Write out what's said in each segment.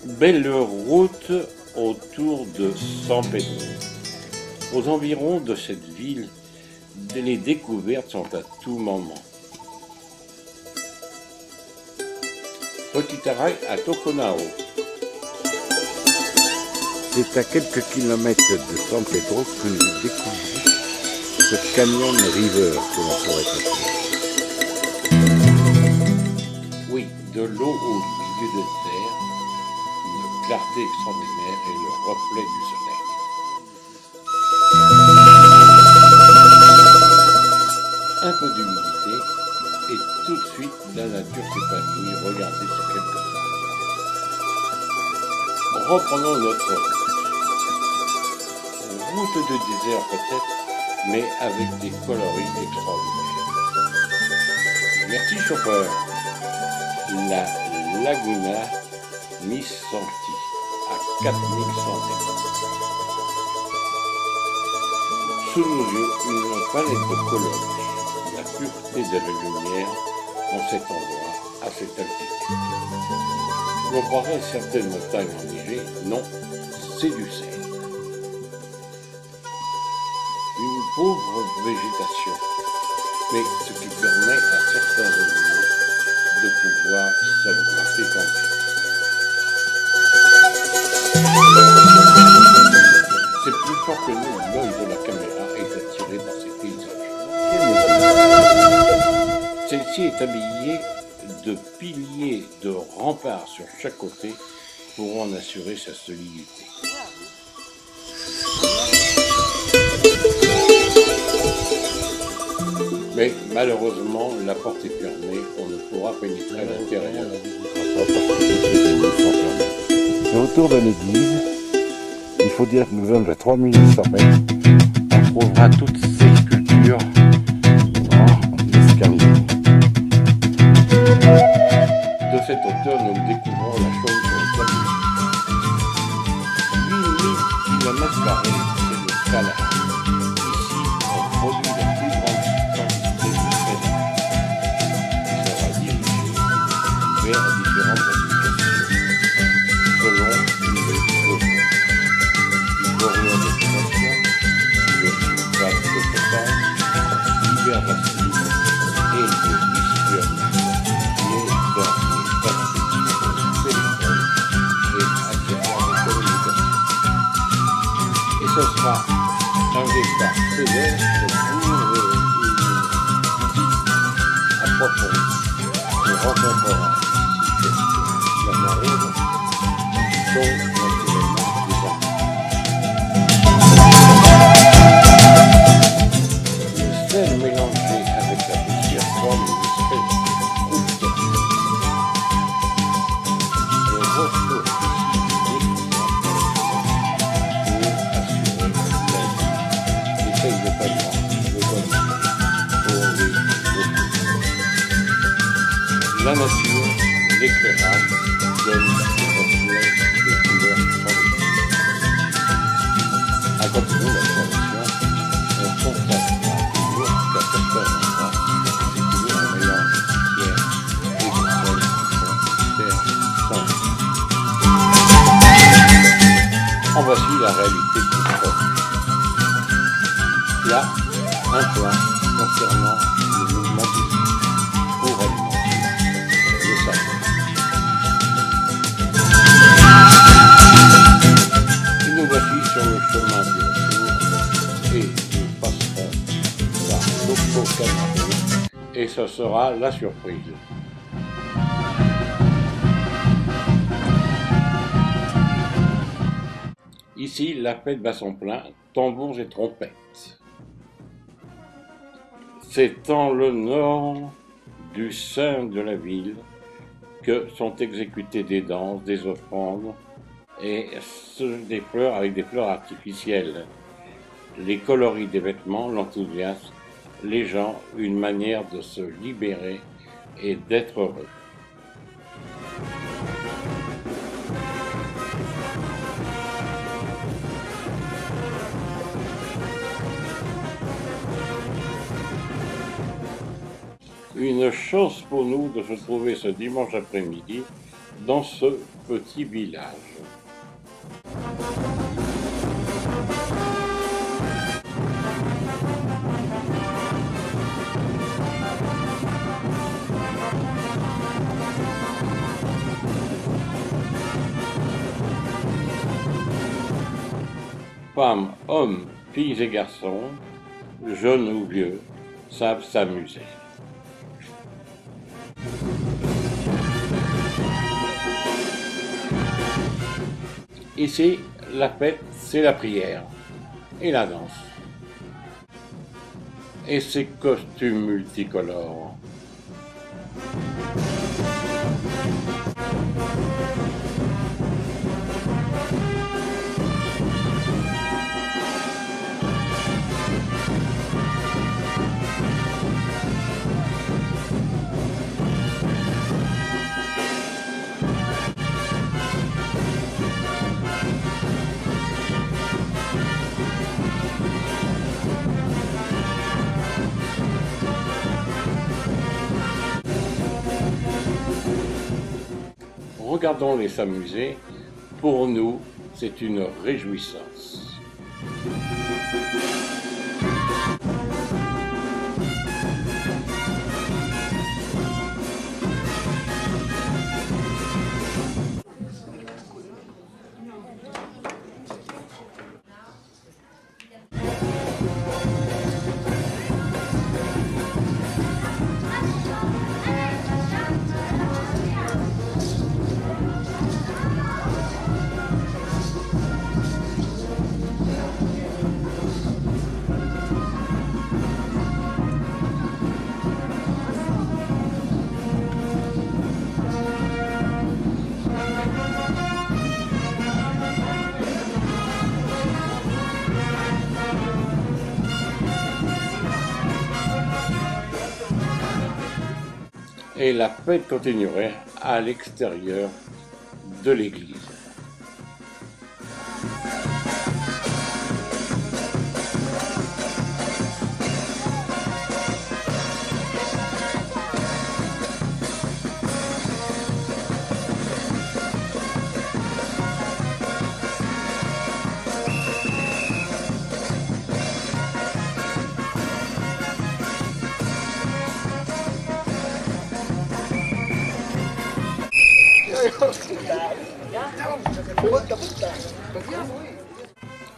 Belle route autour de San Pedro. Aux environs de cette ville, les découvertes sont à tout moment. Petit arrêt à Toconao. C'est à quelques kilomètres de San Pedro que nous découvrons ce canyon river que l'on pourrait appeler. Oui, de l'eau au milieu de terre, une clarté extraordinaire et le reflet du soleil. Un peu d'humidité et tout de suite la nature s'épanouit. Regardez ces quelques arbres. Reprenons notre route de désert peut-être, mais avec des coloris extraordinaires. Merci chauffeur. La Laguna Missanti à 4100 mètres. Sous nos yeux, une palette de couleurs, la pureté de la lumière en cet endroit, à cette altitude. On croirait certaines montagnes enneigées, non, c'est du sel. Une pauvre végétation, mais ce qui permet à certains animaux de pouvoir s'alimenter quand même. C'est plus fort que nous, l'œil de la caméra est attiré par ces paysages. Celle-ci est habillée de piliers de remparts sur chaque côté pour en assurer sa solidité. Mais malheureusement, la porte est fermée, on ne pourra pénétrer à l'intérieur. Et autour de l'église, il faut dire que nous sommes à 3800 mètres. On trouvera toutes ces sculptures en escalier. De cette hauteur, nous découvrons la chose sur le tableau. 8000 km², c'est le scalade. Ici, on produit la plus grande quantité de freinage qui sera dirigée vers différentes applications selon les besoins. Du corridor d'expansion, le surface de potage, divers acides et de lithium qui est dans les batteries téléphone et accessoires de communication. Et ce sera un départ pédestre pour une visite approfondie. On rencontrera ici la marine, dont naturellement des arbres. Le sel mélangé avec la poussière forme une espèce de croûte. Le retour ici du découvert pour assurer la vie. L'essaye de paiement, le bon pour les recours. La nature, l'éclairage donnent des reflets de couleurs extraordinaires. À continuer l'exploration, on constatera toujours qu'à certains endroits, c'est toujours un mélange de pierre et de sol qui font terre sans vie. En voici la réalité plus proche. Là, un plan concernant le mouvement des îles pour alimenter le sable. Et nous voici sur le chemin du retour et nous passerons par Loco Canaro et ce sera la surprise. Ici, la fête bat son plein, tambours et trompettes. C'est en le nord du sein de la ville que sont exécutées des danses, des offrandes et des fleurs avec des fleurs artificielles. Les coloris des vêtements, l'enthousiasme, les gens, une manière de se libérer et d'être heureux. Une chance pour nous de se trouver ce dimanche après-midi dans ce petit village. Femmes, hommes, filles et garçons, jeunes ou vieux, savent s'amuser. Ici, la fête, c'est la prière et la danse. Et ces costumes multicolores. Regardons-les s'amuser. Pour nous, c'est une réjouissance. Et la fête continuerait à l'extérieur de l'église.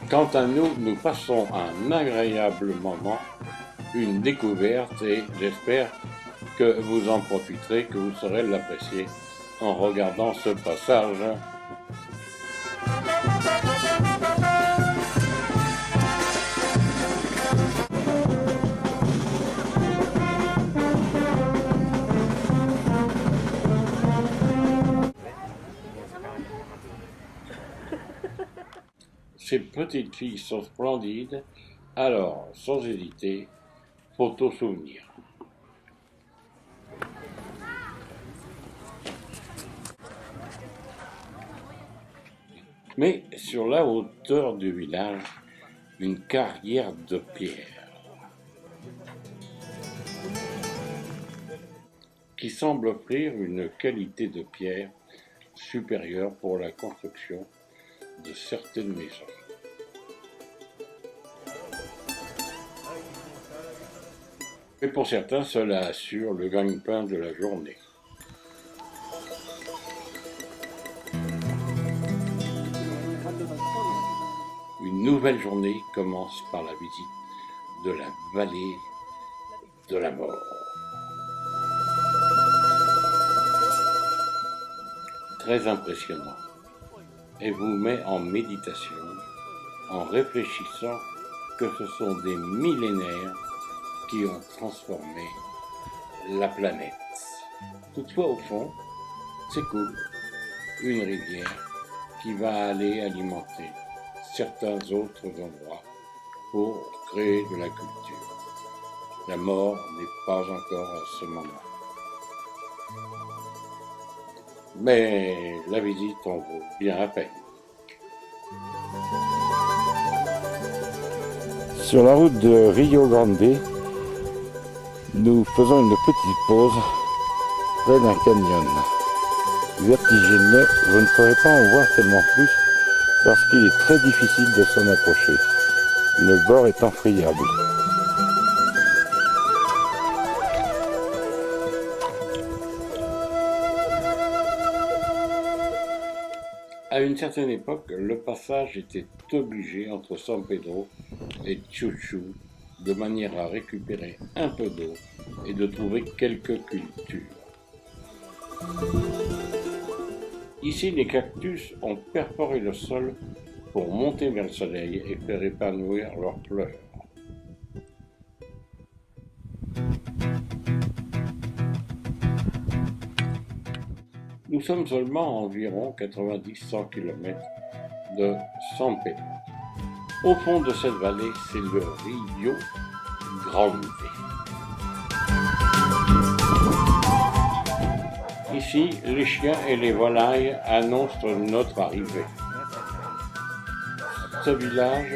Quant à nous, nous passons un agréable moment, une découverte et j'espère que vous en profiterez, que vous saurez l'apprécier en regardant ce passage. Ces petites filles sont splendides, alors sans hésiter, photo souvenir. Mais sur la hauteur du village, une carrière de pierre qui semble offrir une qualité de pierre supérieure pour la construction de certaines maisons. Et pour certains, cela assure le gagne-pain de la journée. Une nouvelle journée commence par la visite de la vallée de la mort. Très impressionnant et vous met en méditation en réfléchissant que ce sont des millénaires qui ont transformé la planète. Toutefois, au fond, c'est cool. Une rivière qui va aller alimenter certains autres endroits pour créer de la culture. La mort n'est pas encore à ce moment. Mais la visite en vaut bien la peine. Sur la route de Rio Grande, nous faisons une petite pause près d'un canyon. vertigineux, vous ne pourrez pas en voir tellement plus parce qu'il est très difficile de s'en approcher, le bord étant friable. À une certaine époque, le passage était obligé entre San Pedro et Chuchu de manière à récupérer un peu d'eau et de trouver quelques cultures. Ici, les cactus ont perforé le sol pour monter vers le soleil et faire épanouir leurs fleurs. Nous sommes seulement à environ 90-100 km de San Pedro. Au fond de cette vallée, c'est le Rio Grande. Ici, les chiens et les volailles annoncent notre arrivée. Ce village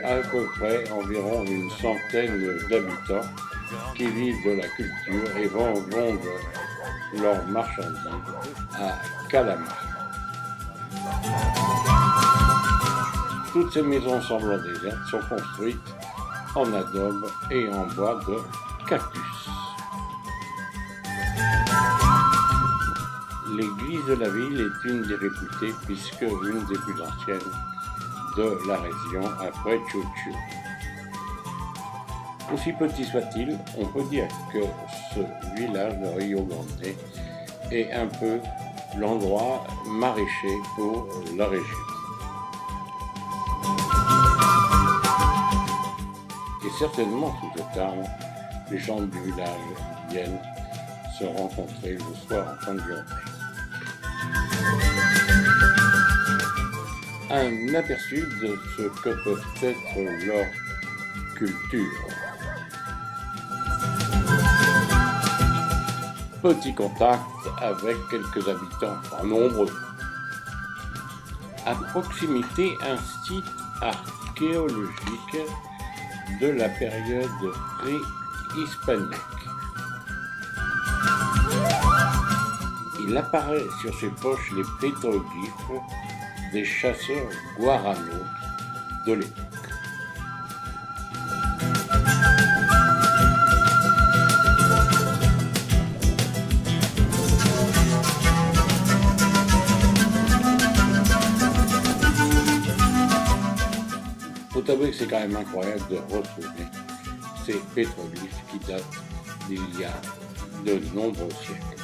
a à peu près environ une centaine d'habitants qui vivent de la culture et vendent leurs marchandises à Calama. Toutes ces maisons semblant désertes sont construites en adobe et en bois de cactus. L'église de la ville est une des réputées puisque une des plus anciennes de la région après Chuchu. Aussi petit soit-il, on peut dire que ce village de Rio Grande est un peu l'endroit maraîcher pour la région. Et certainement sous ce terme, les gens du village viennent se rencontrer le soir en fin de journée. Un aperçu de ce que peuvent être leurs cultures. Petit contact avec quelques habitants, pas nombreux. À proximité, un site archéologique de la période pré-hispanique. Il apparaît sur ses poches les pétroglyphes des chasseurs guaranos de l'époque. Faut avouer que c'est quand même incroyable de retrouver ces pétroglyphes qui datent d'il y a de nombreux siècles.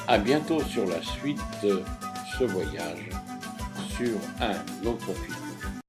À bientôt sur la suite de ce voyage sur un autre film.